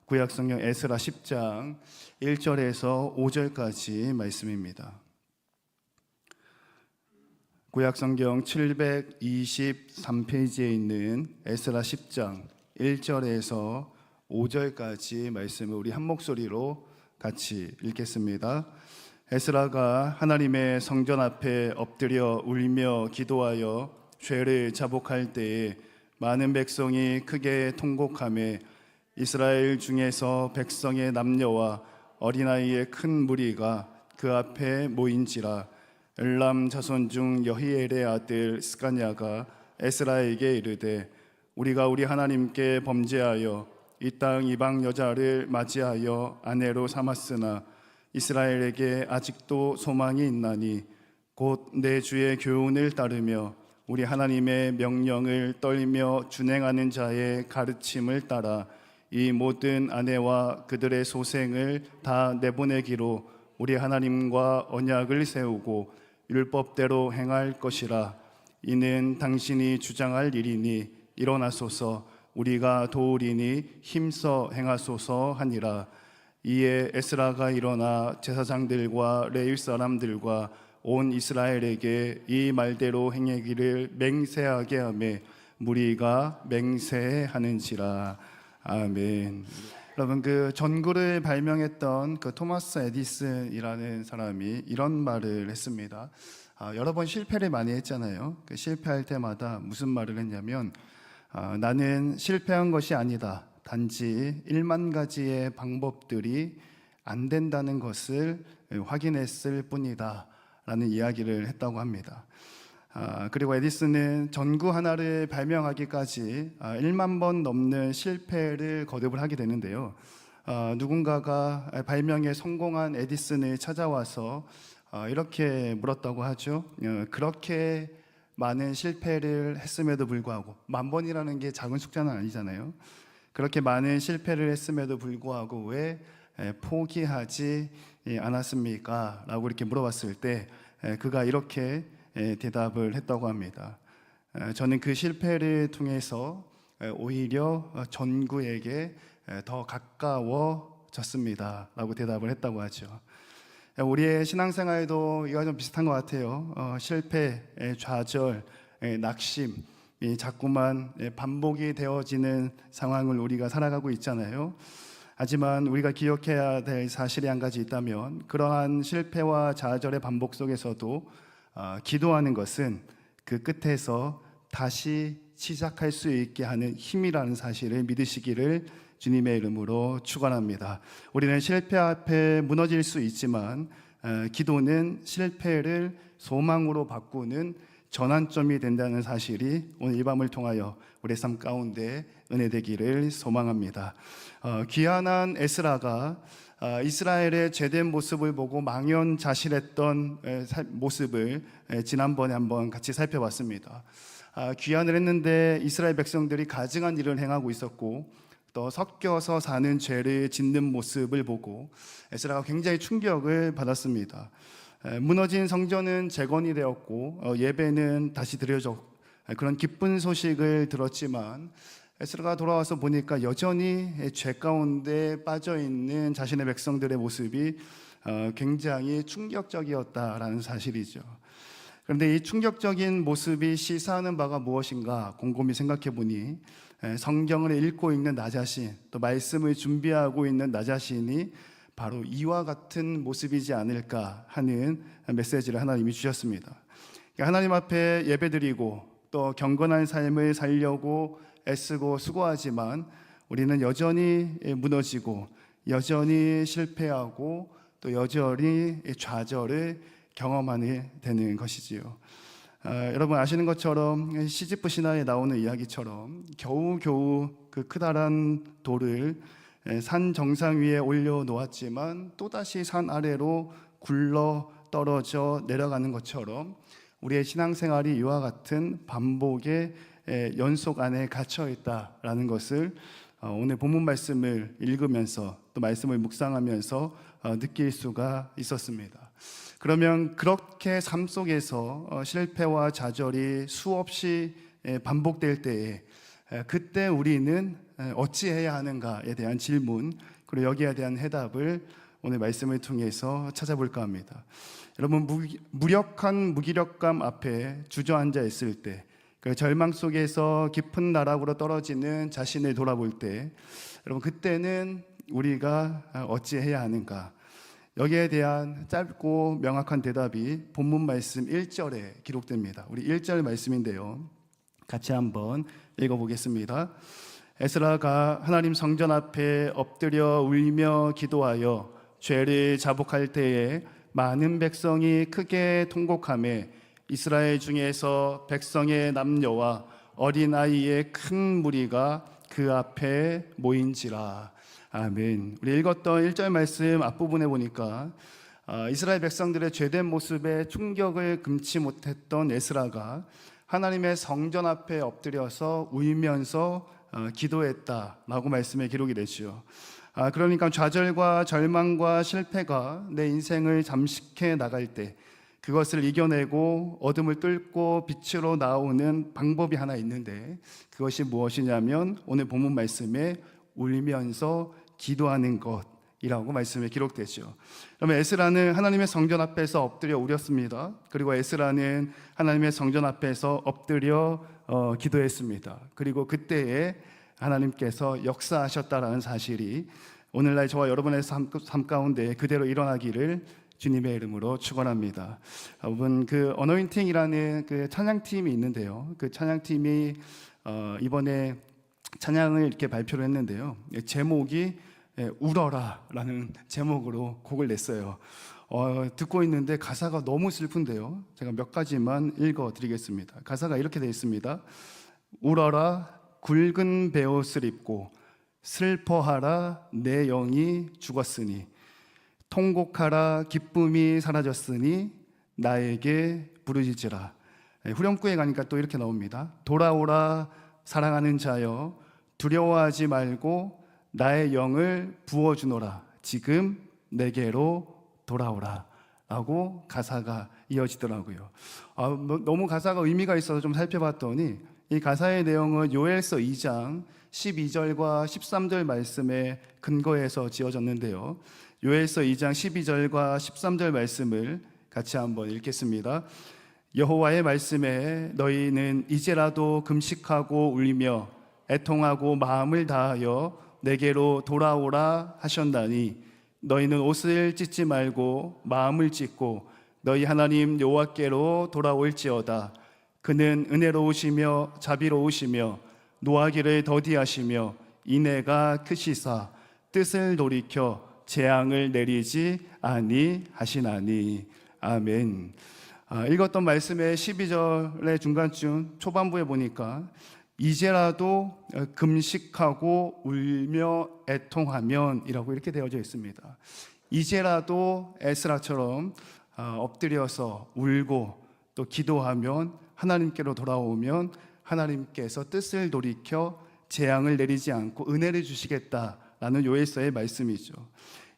구약성경 에스라 10장 1절에서 5절까지 말씀입니다. 구약성경 723페이지에 있는 에스라 10장 1절에서 5절까지 말씀을 우리 한 목소리로 같이 읽겠습니다. 에스라가 하나님의 성전 앞에 엎드려 울며 기도하여 죄를 자복할 때에 많은 백성이 크게 통곡하며 이스라엘 중에서 백성의 남녀와 어린아이의 큰 무리가 그 앞에 모인지라. 엘람 자손 중 여히엘의 아들 스가냐가 에스라에게 이르되 우리가 우리 하나님께 범죄하여 이 땅 이방 여자를 맞이하여 아내로 삼았으나 이스라엘에게 아직도 소망이 있나니 곧 내 주의 교훈을 따르며 우리 하나님의 명령을 떨며 준행하는 자의 가르침을 따라 이 모든 아내와 그들의 소생을 다 내보내기로 우리 하나님과 언약을 세우고 율법대로 행할 것이라. 이는 당신이 주장할 일이니 일어나소서 우리가 도우리니 힘써 행하소서 하니라. 이에 에스라가 일어나 제사장들과 레위 사람들과 온 이스라엘에게 이 말대로 행하기를 맹세하게 하며 무리가 맹세하는지라. 아멘. 여러분, 그 전구를 발명했던 그 토마스 에디슨이라는 사람이 이런 말을 했습니다. 여러 번 실패를 많이 했잖아요. 그 실패할 때마다 무슨 말을 했냐면 나는 실패한 것이 아니다. 단지 1만 가지의 방법들이 안 된다는 것을 확인했을 뿐이다 라는 이야기를 했다고 합니다. 그리고 에디슨은 전구 하나를 발명하기까지 1만 번 넘는 실패를 거듭을 하게 되는데요. 누군가가 발명에 성공한 에디슨을 찾아와서 이렇게 물었다고 하죠. 그렇게 많은 실패를 했음에도 불구하고, 10,000번이라는 게 작은 숫자는 아니잖아요. 그렇게 많은 실패를 했음에도 불구하고 왜 포기하지 않았습니까? 라고 이렇게 물어봤을 때 그가 이렇게 대답을 했다고 합니다. 저는 그 실패를 통해서 오히려 전구에게 더 가까워졌습니다 라고 대답을 했다고 하죠. 우리의 신앙생활도 이와 좀 비슷한 것 같아요. 실패, 좌절, 낙심, 자꾸만 반복이 되어지는 상황을 우리가 살아가고 있잖아요. 하지만 우리가 기억해야 될 사실이 한 가지 있다면, 그러한 실패와 좌절의 반복 속에서도 기도하는 것은 그 끝에서 다시 시작할 수 있게 하는 힘이라는 사실을 믿으시기를 주님의 이름으로 축원합니다. 우리는 실패 앞에 무너질 수 있지만 기도는 실패를 소망으로 바꾸는 전환점이 된다는 사실이 오늘 이 밤을 통하여 우리의 삶 가운데 은혜되기를 소망합니다. 귀환한 에스라가 이스라엘의 죄된 모습을 보고 망연자실했던 모습을 지난번에 한번 같이 살펴봤습니다. 귀환을 했는데 이스라엘 백성들이 가증한 일을 행하고 있었고 또 섞여서 사는 죄를 짓는 모습을 보고 에스라가 굉장히 충격을 받았습니다. 무너진 성전은 재건이 되었고 예배는 다시 드려졌고 그런 기쁜 소식을 들었지만 에스라가 돌아와서 보니까 여전히 죄 가운데 빠져있는 자신의 백성들의 모습이 굉장히 충격적이었다라는 사실이죠. 그런데 이 충격적인 모습이 시사하는 바가 무엇인가 곰곰이 생각해 보니 성경을 읽고 있는 나 자신, 또 말씀을 준비하고 있는 나 자신이 바로 이와 같은 모습이지 않을까 하는 메시지를 하나님이 주셨습니다. 하나님 앞에 예배드리고 또 경건한 삶을 살려고 애쓰고 수고하지만 우리는 여전히 무너지고 여전히 실패하고 또 여전히 좌절을 경험하게 되는 것이지요. 여러분 아시는 것처럼 시지프 신화에 나오는 이야기처럼 겨우겨우 그 크다란 돌을 산 정상 위에 올려놓았지만 또다시 산 아래로 굴러 떨어져 내려가는 것처럼 우리의 신앙생활이 이와 같은 반복의 연속 안에 갇혀 있다라는 것을 오늘 본문 말씀을 읽으면서 또 말씀을 묵상하면서 느낄 수가 있었습니다. 그러면 그렇게 삶 속에서 실패와 좌절이 수없이 반복될 때에 그때 우리는 어찌해야 하는가에 대한 질문, 그리고 여기에 대한 해답을 오늘 말씀을 통해서 찾아볼까 합니다. 여러분, 무력한 무기력감 앞에 주저앉아 있을 때, 그 절망 속에서 깊은 나락으로 떨어지는 자신을 돌아볼 때, 여러분, 그때는 우리가 어찌해야 하는가? 여기에 대한 짧고 명확한 대답이 본문 말씀 1절에 기록됩니다. 우리 1절 말씀인데요, 같이 한번 읽어보겠습니다. 에스라가 하나님 성전 앞에 엎드려 울며 기도하여 죄를 자복할 때에 많은 백성이 크게 통곡하며 이스라엘 중에서 백성의 남녀와 어린아이의 큰 무리가 그 앞에 모인지라. 아멘. 우리 읽었던 1절 말씀 앞부분에 보니까 이스라엘 백성들의 죄된 모습에 충격을 금치 못했던 에스라가 하나님의 성전 앞에 엎드려서 울면서 기도했다라고 말씀에 기록이 되죠. 그러니까 좌절과 절망과 실패가 내 인생을 잠식해 나갈 때 그것을 이겨내고 어둠을 뚫고 빛으로 나오는 방법이 하나 있는데, 그것이 무엇이냐면 오늘 본문 말씀에 울면서 기도하는 것이라고 말씀에 기록되죠. 그러면 에스라는 하나님의 성전 앞에서 엎드려 울었습니다. 그리고 에스라는 하나님의 성전 앞에서 엎드려 기도했습니다. 그리고 그때에 하나님께서 역사하셨다라는 사실이 오늘날 저와 여러분의 삶 가운데 그대로 일어나기를 주님의 이름으로 축원합니다. 여러분, 그 어노인팅이라는 그 찬양팀이 있는데요, 그 찬양팀이 이번에 찬양을 이렇게 발표를 했는데요, 제목이 울어라라는 제목으로 곡을 냈어요. 듣고 있는데 가사가 너무 슬픈데요, 제가 몇 가지만 읽어드리겠습니다. 가사가 이렇게 되어 있습니다. 울어라 굵은 베옷을 입고, 슬퍼하라 내 영이 죽었으니, 통곡하라 기쁨이 사라졌으니 나에게 부르짖으라. 후렴구에 가니까 또 이렇게 나옵니다. 돌아오라 사랑하는 자여, 두려워하지 말고 나의 영을 부어주노라. 지금 내게로 돌아오라 라고 가사가 이어지더라고요. 너무 가사가 의미가 있어서 좀 살펴봤더니 이 가사의 내용은 요엘서 2장 12절과 13절 말씀에 근거해서 지어졌는데요, 요엘서 2장 12절과 13절 말씀을 같이 한번 읽겠습니다. 여호와의 말씀에 너희는 이제라도 금식하고 울며 애통하고 마음을 다하여 내게로 돌아오라 하셨나니, 너희는 옷을 찢지 말고 마음을 찢고 너희 하나님 여호와께로 돌아올지어다. 그는 은혜로우시며 자비로우시며 노하기를 더디하시며 인애가 크시사 뜻을 돌이켜 재앙을 내리지 아니하시나니. 아멘. 읽었던 말씀의 12절의 중간쯤 초반부에 보니까 이제라도 금식하고 울며 애통하면 이라고 이렇게 되어져 있습니다. 이제라도 에스라처럼 엎드려서 울고 또 기도하면, 하나님께로 돌아오면 하나님께서 뜻을 돌이켜 재앙을 내리지 않고 은혜를 주시겠다라는 요엘서의 말씀이죠.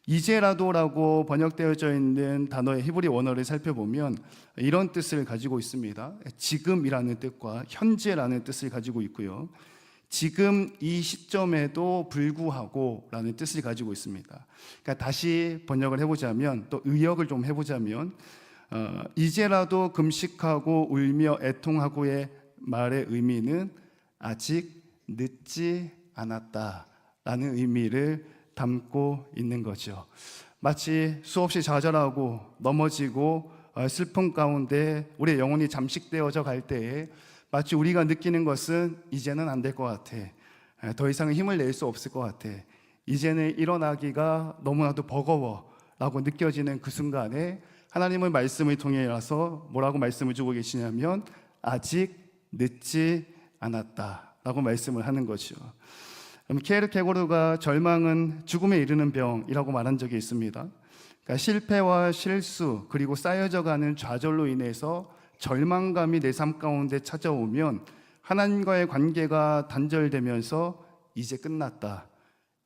이제라도라고 번역되어져 있는 단어의 히브리 원어를 살펴보면 이런 뜻을 가지고 있습니다. 지금이라는 뜻과 현재라는 뜻을 가지고 있고요, 지금 이 시점에도 불구하고 라는 뜻을 가지고 있습니다. 그러니까 다시 번역을 해보자면, 또 의역을 좀 해보자면, 이제라도 금식하고 울며 애통하고의 말의 의미는 아직 늦지 않았다라는 의미를 담고 있는 거죠. 마치 수없이 좌절하고 넘어지고 슬픔 가운데 우리의 영혼이 잠식되어져 갈 때에 마치 우리가 느끼는 것은 이제는 안 될 것 같아, 더 이상은 힘을 낼 수 없을 것 같아, 이제는 일어나기가 너무나도 버거워 라고 느껴지는 그 순간에 하나님의 말씀을 통해서 뭐라고 말씀을 주고 계시냐면 아직 늦지 않았다 라고 말씀을 하는 거죠. 키에르케고르가 절망은 죽음에 이르는 병이라고 말한 적이 있습니다. 그러니까 실패와 실수 그리고 쌓여져가는 좌절로 인해서 절망감이 내 삶 가운데 찾아오면 하나님과의 관계가 단절되면서 이제 끝났다,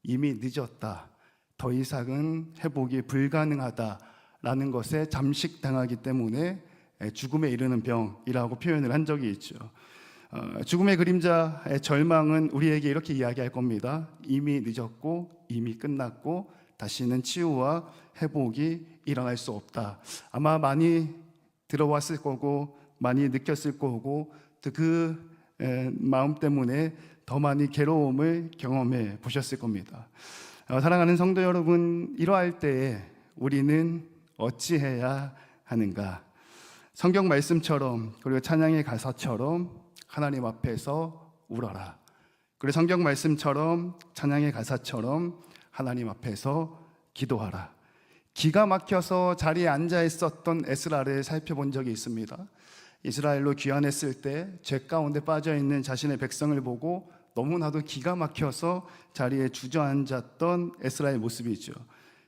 이미 늦었다, 더 이상은 회복이 불가능하다라는 것에 잠식당하기 때문에 죽음에 이르는 병이라고 표현을 한 적이 있죠. 죽음의 그림자의 절망은 우리에게 이렇게 이야기할 겁니다. 이미 늦었고 이미 끝났고 다시는 치유와 회복이 일어날 수 없다. 아마 많이 들어왔을 거고 많이 느꼈을 거고 또 그 마음 때문에 더 많이 괴로움을 경험해 보셨을 겁니다. 사랑하는 성도 여러분, 이러할 때에 우리는 어찌해야 하는가? 성경 말씀처럼 그리고 찬양의 가사처럼 하나님 앞에서 울어라. 그리고 성경 말씀처럼 찬양의 가사처럼 하나님 앞에서 기도하라. 기가 막혀서 자리에 앉아 있었던 에스라를 살펴본 적이 있습니다. 이스라엘로 귀환했을 때 죄 가운데 빠져 있는 자신의 백성을 보고 너무나도 기가 막혀서 자리에 주저앉았던 에스라의 모습이죠.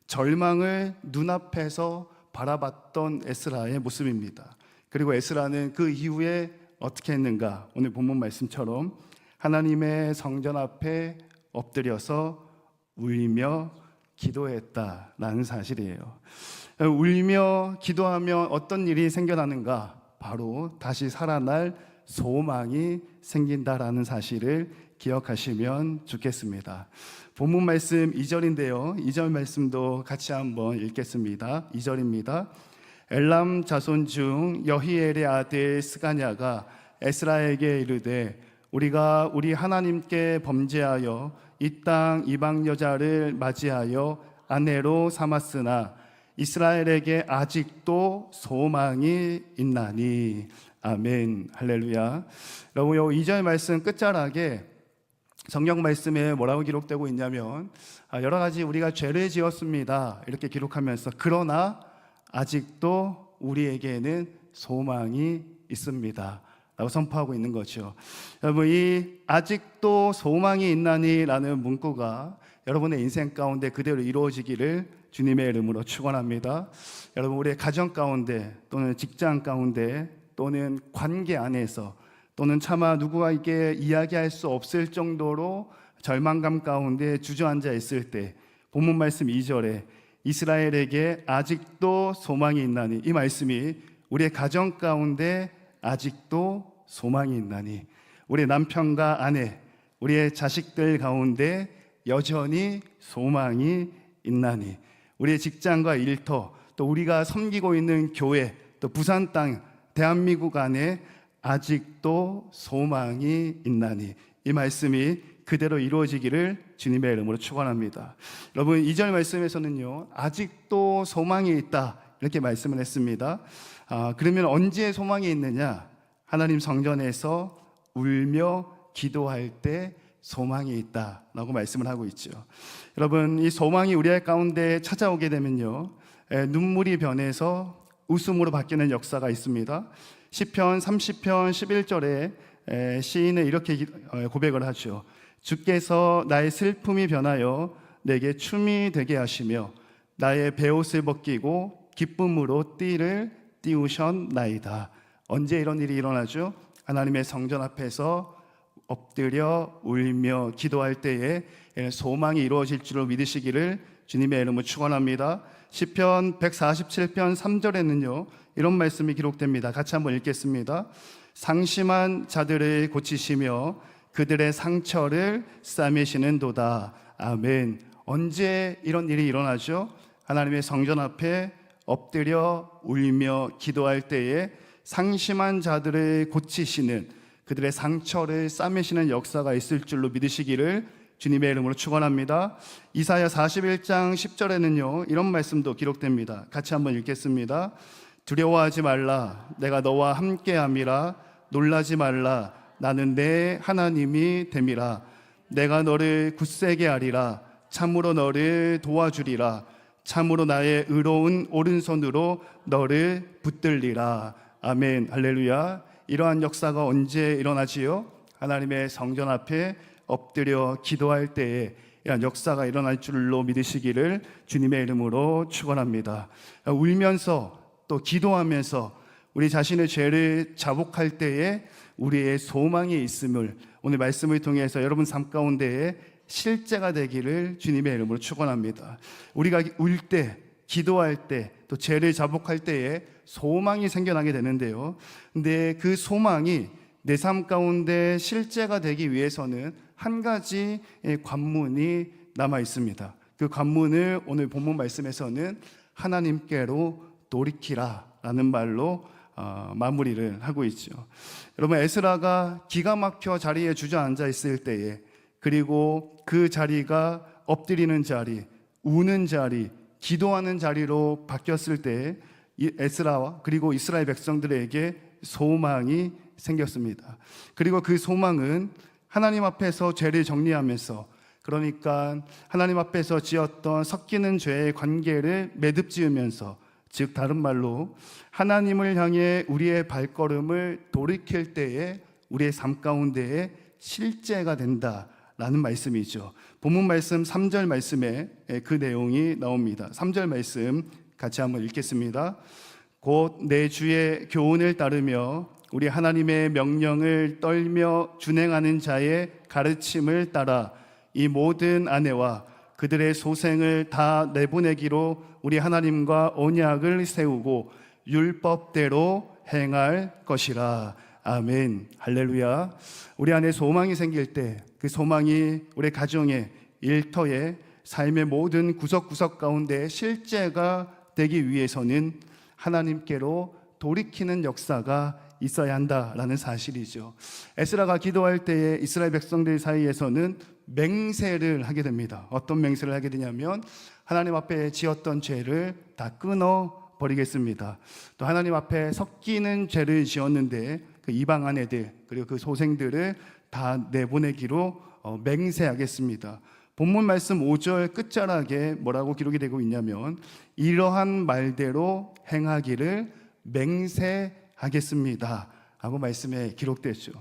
절망을 눈앞에서 바라봤던 에스라의 모습입니다. 그리고 에스라는 그 이후에 어떻게 했는가? 오늘 본문 말씀처럼 하나님의 성전 앞에 엎드려서 울며 기도했다라는 사실이에요. 울며 기도하면 어떤 일이 생겨나는가? 바로 다시 살아날 소망이 생긴다라는 사실을 기억하시면 좋겠습니다. 본문 말씀 2절인데요. 2절 말씀도 같이 한번 읽겠습니다. 2절입니다. 엘람 자손 중 여히엘의 아들 스가냐가 에스라에게 이르되 우리가 우리 하나님께 범죄하여 이 땅 이방 여자를 맞이하여 아내로 삼았으나 이스라엘에게 아직도 소망이 있나니. 아멘. 할렐루야. 여러분, 요 2절 말씀 끝자락에 성경 말씀에 뭐라고 기록되고 있냐면 여러 가지 우리가 죄를 지었습니다 이렇게 기록하면서 그러나 아직도 우리에게는 소망이 있습니다 라고 선포하고 있는 거죠. 여러분, 이 아직도 소망이 있나니 라는 문구가 여러분의 인생 가운데 그대로 이루어지기를 주님의 이름으로 축원합니다. 여러분, 우리의 가정 가운데 또는 직장 가운데 또는 관계 안에서 또는 차마 누구에게 이야기할 수 없을 정도로 절망감 가운데 주저앉아 있을 때 본문 말씀 2절에 이스라엘에게 아직도 소망이 있나니, 이 말씀이 우리의 가정 가운데 아직도 소망이 있나니, 우리 남편과 아내, 우리의 자식들 가운데 여전히 소망이 있나니, 우리의 직장과 일터, 또 우리가 섬기고 있는 교회, 또 부산 땅, 대한민국 안에 아직도 소망이 있나니, 이 말씀이 그대로 이루어지기를 주님의 이름으로 축원합니다. 여러분, 2절 말씀에서는요, 아직도 소망이 있다 이렇게 말씀을 했습니다. 그러면 언제 소망이 있느냐? 하나님 성전에서 울며 기도할 때 소망이 있다라고 말씀을 하고 있죠. 여러분, 이 소망이 우리 가운데 찾아오게 되면요, 눈물이 변해서 웃음으로 바뀌는 역사가 있습니다. 시편 30편 11절에 시인은 이렇게 고백을 하죠. 주께서 나의 슬픔이 변하여 내게 춤이 되게 하시며 나의 베옷을 벗기고 기쁨으로 띠를 띄우셨나이다. 언제 이런 일이 일어나죠? 하나님의 성전 앞에서 엎드려 울며 기도할 때에 소망이 이루어질 줄로 믿으시기를 주님의 이름으로 축원합니다. 시편 147편 3절에는요 이런 말씀이 기록됩니다. 같이 한번 읽겠습니다. 상심한 자들을 고치시며 그들의 상처를 싸매시는도다. 아멘. 언제 이런 일이 일어나죠? 하나님의 성전 앞에 엎드려 울며 기도할 때에 상심한 자들을 고치시는, 그들의 상처를 싸매시는 역사가 있을 줄로 믿으시기를 주님의 이름으로 축원합니다. 이사야 41장 10절에는요 이런 말씀도 기록됩니다. 같이 한번 읽겠습니다. 두려워하지 말라, 내가 너와 함께함이라. 놀라지 말라, 나는 내 하나님이 됨이라. 내가 너를 굳세게 하리라. 참으로 너를 도와주리라. 참으로 나의 의로운 오른손으로 너를 붙들리라. 아멘. 할렐루야. 이러한 역사가 언제 일어나지요? 하나님의 성전 앞에 엎드려 기도할 때에 이런 역사가 일어날 줄로 믿으시기를 주님의 이름으로 축원합니다. 울면서 또 기도하면서 우리 자신의 죄를 자복할 때에 우리의 소망이 있음을 오늘 말씀을 통해서 여러분 삶 가운데에 실제가 되기를 주님의 이름으로 축원합니다. 우리가 울 때, 기도할 때, 또 죄를 자복할 때에 소망이 생겨나게 되는데요. 근데 그 소망이 내 삶 가운데 실제가 되기 위해서는 한 가지 관문이 남아 있습니다. 그 관문을 오늘 본문 말씀에서는 하나님께로 돌이키라 라는 말로 마무리를 하고 있죠. 여러분, 에스라가 기가 막혀 자리에 주저앉아 있을 때에, 그리고 그 자리가 엎드리는 자리, 우는 자리, 기도하는 자리로 바뀌었을 때 에스라와 그리고 이스라엘 백성들에게 소망이 생겼습니다. 그리고 그 소망은 하나님 앞에서 죄를 정리하면서, 그러니까 하나님 앞에서 지었던 섞이는 죄의 관계를 매듭지으면서, 즉 다른 말로 하나님을 향해 우리의 발걸음을 돌이킬 때에 우리의 삶 가운데에 실제가 된다라는 말씀이죠. 본문 말씀 3절 말씀에 그 내용이 나옵니다. 3절 말씀 같이 한번 읽겠습니다. 곧 내 주의 교훈을 따르며 우리 하나님의 명령을 떨며 준행하는 자의 가르침을 따라 이 모든 아내와 그들의 소생을 다 내보내기로 우리 하나님과 언약을 세우고 율법대로 행할 것이라. 아멘. 할렐루야. 우리 안에 소망이 생길 때 그 소망이 우리 가정에, 일터에, 삶의 모든 구석구석 가운데 실제가 되기 위해서는 하나님께로 돌이키는 역사가 있어야 한다라는 사실이죠. 에스라가 기도할 때에 이스라엘 백성들 사이에서는 맹세를 하게 됩니다. 어떤 맹세를 하게 되냐면 하나님 앞에 지었던 죄를 다 끊어 버리겠습니다. 또 하나님 앞에 섞이는 죄를 지었는데 그 이방 아내들 그리고 그 소생들을 다 내보내기로 맹세하겠습니다. 본문 말씀 5절 끝자락에 뭐라고 기록이 되고 있냐면 이러한 말대로 행하기를 맹세하겠습니다 하고 말씀에 기록되죠.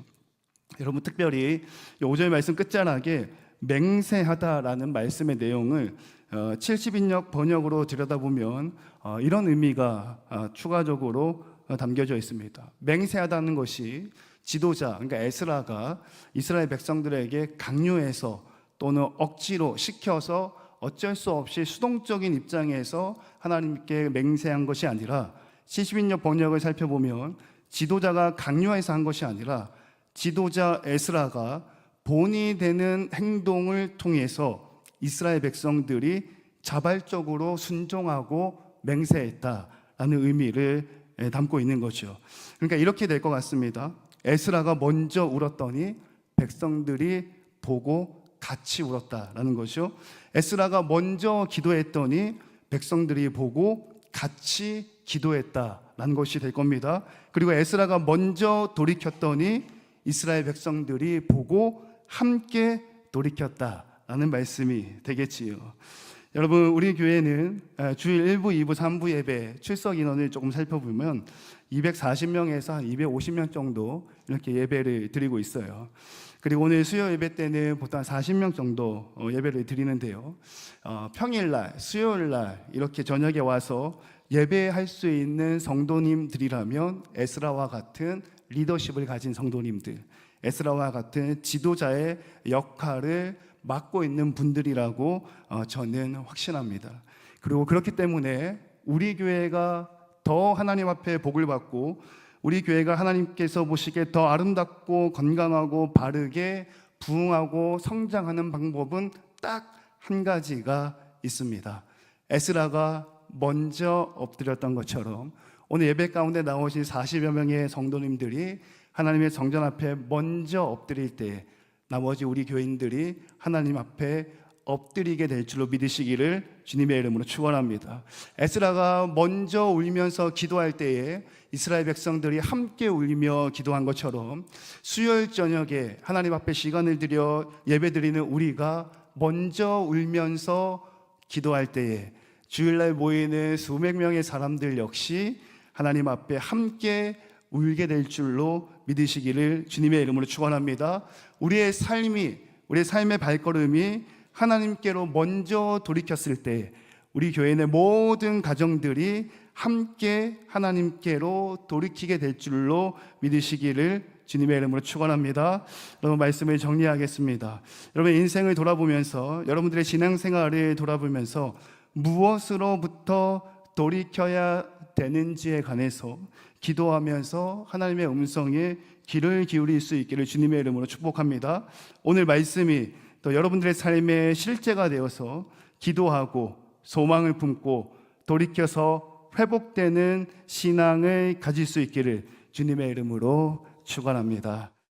여러분, 특별히 5절 말씀 끝자락에 맹세하다라는 말씀의 내용을 70인역 번역으로 들여다보면 이런 의미가 추가적으로 담겨져 있습니다. 맹세하다는 것이 지도자, 그러니까 에스라가 이스라엘 백성들에게 강요해서 또는 억지로 시켜서 어쩔 수 없이 수동적인 입장에서 하나님께 맹세한 것이 아니라, 70인역 번역을 살펴보면 지도자가 강요해서 한 것이 아니라 지도자 에스라가 본이 되는 행동을 통해서 이스라엘 백성들이 자발적으로 순종하고 맹세했다라는 의미를 담고 있는 거죠. 그러니까 이렇게 될 것 같습니다. 에스라가 먼저 울었더니 백성들이 보고 같이 울었다라는 거죠. 에스라가 먼저 기도했더니 백성들이 보고 같이 기도했다라는 것이 될 겁니다. 그리고 에스라가 먼저 돌이켰더니 이스라엘 백성들이 보고 함께 돌이켰다라는 말씀이 되겠지요. 여러분, 우리 교회는 주일 1부, 2부, 3부 예배 출석 인원을 조금 살펴보면 240명에서 한 250명 정도 이렇게 예배를 드리고 있어요. 그리고 오늘 수요 예배 때는 보통 한 40명 정도 예배를 드리는데요. 평일날, 수요일날 이렇게 저녁에 와서 예배할 수 있는 성도님들이라면 에스라와 같은 리더십을 가진 성도님들, 에스라와 같은 지도자의 역할을 맡고 있는 분들이라고 저는 확신합니다. 그리고 그렇기 때문에 우리 교회가 더 하나님 앞에 복을 받고 우리 교회가 하나님께서 보시기에 더 아름답고 건강하고 바르게 부흥하고 성장하는 방법은 딱 한 가지가 있습니다. 에스라가 먼저 엎드렸던 것처럼 오늘 예배 가운데 나오신 40여 명의 성도님들이 하나님의 성전 앞에 먼저 엎드릴 때 나머지 우리 교인들이 하나님 앞에 엎드리게 될 줄로 믿으시기를 주님의 이름으로 축원합니다. 에스라가 먼저 울면서 기도할 때에 이스라엘 백성들이 함께 울며 기도한 것처럼 수요일 저녁에 하나님 앞에 시간을 들여 예배드리는 우리가 먼저 울면서 기도할 때에 주일날 모이는 수백 명의 사람들 역시 하나님 앞에 함께 울게 될 줄로 믿으시기를 주님의 이름으로 축원합니다. 우리의 삶의 발걸음이 하나님께로 먼저 돌이켰을 때 우리 교회의 모든 가정들이 함께 하나님께로 돌이키게 될 줄로 믿으시기를 주님의 이름으로 축원합니다. 여러분, 말씀을 정리하겠습니다. 여러분, 인생을 돌아보면서, 여러분들의 신앙생활을 돌아보면서 무엇으로부터 돌이켜야 되는지에 관해서 기도하면서 하나님의 음성에 귀를 기울일 수 있기를 주님의 이름으로 축복합니다. 오늘 말씀이 또 여러분들의 삶의 실제가 되어서 기도하고 소망을 품고 돌이켜서 회복되는 신앙을 가질 수 있기를 주님의 이름으로 축원합니다.